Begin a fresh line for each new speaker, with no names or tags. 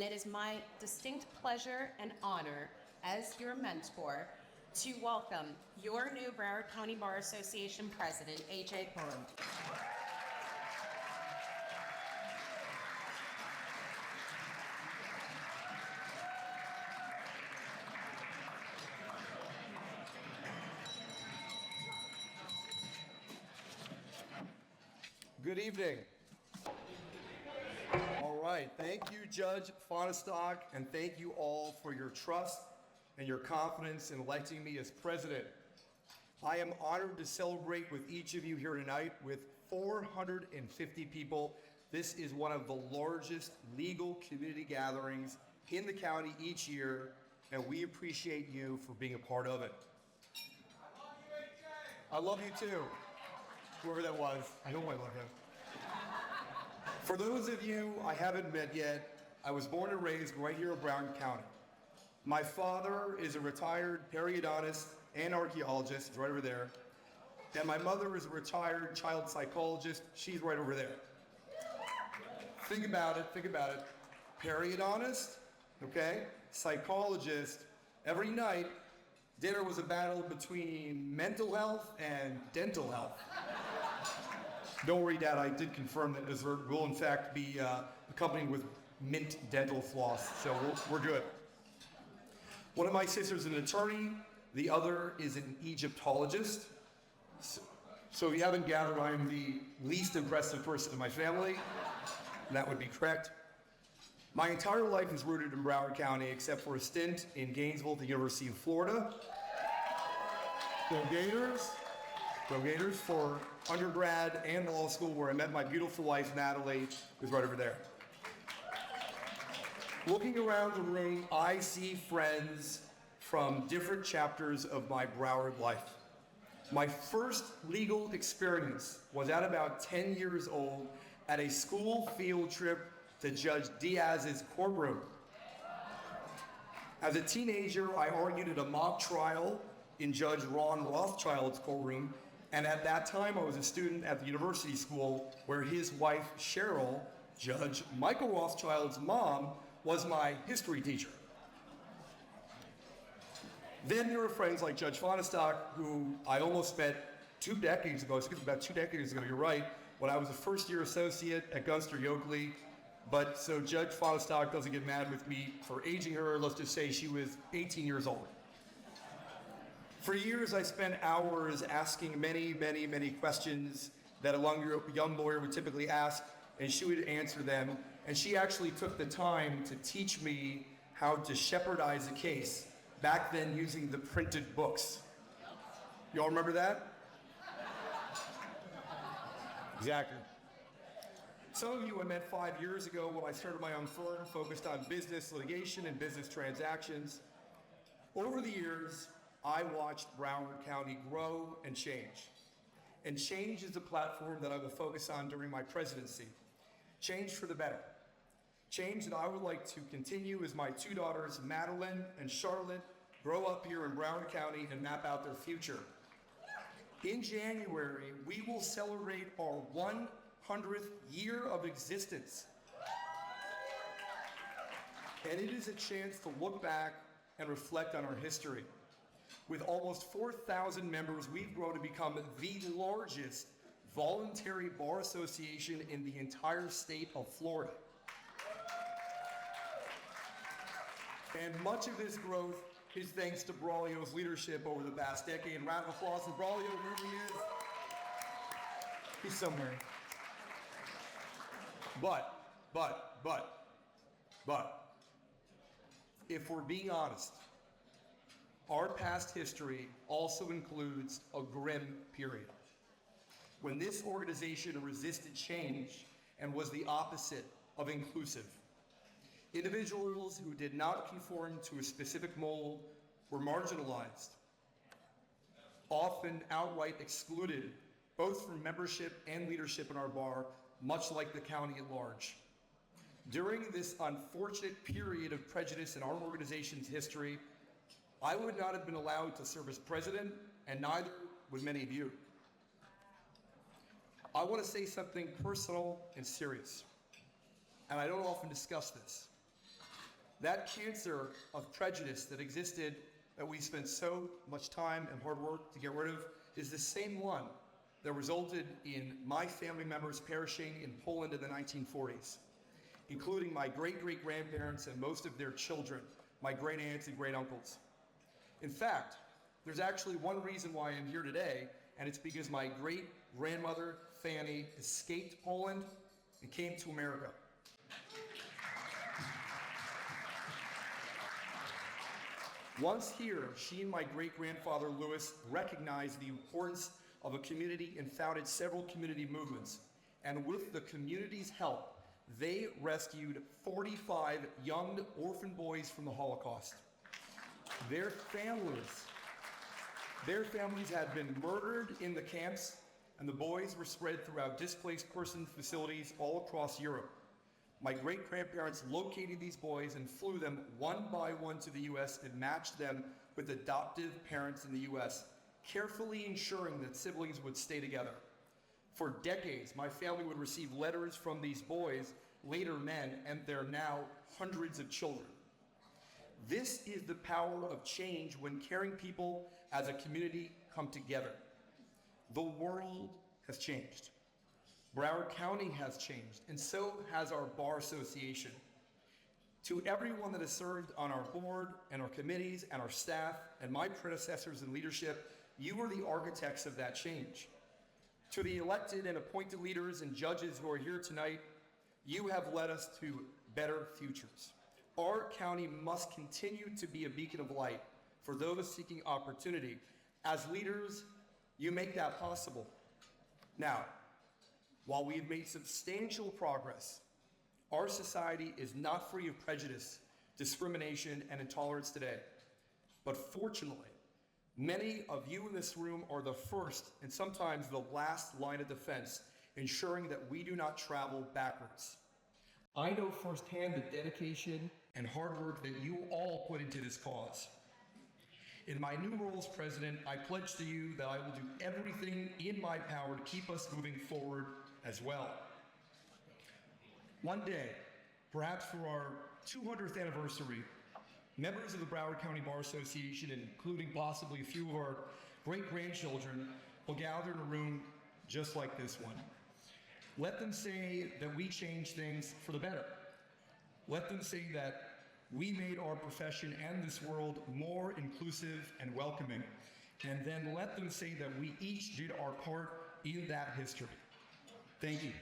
and it is my distinct pleasure and honor as your mentor to welcome your new Broward County Bar Association President, A.J. Horowitz.
Good evening. All right, thank you, Judge Fonestock, and thank you all for your trust and your confidence in electing me as president. I am honored to celebrate with each of you here tonight with 450 people. This is one of the largest legal community gatherings in the county each year, and we appreciate you for being a part of it. I love you too. Whoever that was, I know I love him. For those of you I haven't met yet, I was born and raised right here in Broward County. My father is a retired periodontist and archaeologist, he's right over there. And my mother is a retired child psychologist, she's right over there. Think about it. Periodontist, okay? Psychologist. Every night, dinner was a battle between mental health and dental health. Don't worry, Dad, I did confirm that dessert will in fact be accompanied with mint dental floss, so we're good. One of my sisters is an attorney, the other is an Egyptologist. So if you haven't gathered, I am the least impressive person in my family. That would be correct. My entire life is rooted in Broward County, except for a stint in Gainesville at the University of Florida. Go Gators for undergrad and law school, where I met my beautiful wife, Natalie, who's right over there. Looking around the room, I see friends from different chapters of my Broward life. My first legal experience was at about 10 years old at a school field trip to Judge Diaz's courtroom. As a teenager, I argued at a mock trial in Judge Ron Rothschild's courtroom, and at that time I was a student at the university school where his wife, Cheryl, Judge Michael Rothschild's mom, was my history teacher. Then there were friends like Judge Fonestock, who I almost met 2 decades ago, about 2 decades ago, you're right, when I was a first-year associate at Gunster Yoakley. But so Judge Fonestock doesn't get mad with me for aging her, let's just say she was 18 years old. For years, I spent hours asking many questions that a young lawyer would typically ask, and she would answer them. And she actually took the time to teach me how to shepherdize a case, back then using the printed books. Y'all remember that? Exactly. Some of you I met 5 years ago when I started my own firm focused on business litigation and business transactions. Over the years, I watched Broward County grow and change. And change is the platform that I will focus on during my presidency. Change for the better. Change that I would like to continue as my 2 daughters, Madeline and Charlotte, grow up here in Broward County and map out their future. In January, we will celebrate our 100th year of existence. And it is a chance to look back and reflect on our history. With almost 4,000 members, we've grown to become the largest voluntary bar association in the entire state of Florida. And much of this growth is thanks to Braulio's leadership over the past decade. Round of applause for Braulio, wherever he is. He's somewhere. But, if we're being honest, our past history also includes a grim period when this organization resisted change and was the opposite of inclusive. Individuals who did not conform to a specific mold were marginalized, often outright excluded, both from membership and leadership in our bar, much like the county at large. During this unfortunate period of prejudice in our organization's history, I would not have been allowed to serve as president, and neither would many of you. I want to say something personal and serious, and I don't often discuss this. That cancer of prejudice that existed, that we spent so much time and hard work to get rid of, is the same one that resulted in my family members perishing in Poland in the 1940s, including my great-great-grandparents and most of their children, my great-aunts and great-uncles. In fact, there's actually one reason why I'm here today, and it's because my great-grandmother, Fanny, escaped Poland and came to America. Once here, she and my great-grandfather, Louis, recognized the importance of a community and founded several community movements. And with the community's help, they rescued 45 young orphan boys from the Holocaust. Their families had been murdered in the camps, and the boys were spread throughout displaced person facilities all across Europe. My great-grandparents located these boys and flew them one by one to the U.S. and matched them with adoptive parents in the U.S., carefully ensuring that siblings would stay together. For decades, my family would receive letters from these boys, later men, and their now hundreds of children. This is the power of change when caring people as a community come together. The world has changed. Broward County has changed, and so has our Bar Association. To everyone that has served on our board and our committees and our staff and my predecessors in leadership, you were the architects of that change. To the elected and appointed leaders and judges who are here tonight, you have led us to better futures. Our county must continue to be a beacon of light for those seeking opportunity. As leaders, you make that possible. Now, while we've made substantial progress, our society is not free of prejudice, discrimination, and intolerance today. But fortunately, many of you in this room are the first and sometimes the last line of defense, ensuring that we do not travel backwards. I know firsthand the dedication and hard work that you all put into this cause. In my new role as president, I pledge to you that I will do everything in my power to keep us moving forward as well. One day, perhaps for our 200th anniversary, members of the Broward County Bar Association, including possibly a few of our great-grandchildren, will gather in a room just like this one. Let them say that we changed things for the better. Let them say that we made our profession and this world more inclusive and welcoming. And then let them say that we each did our part in that history. Thank you.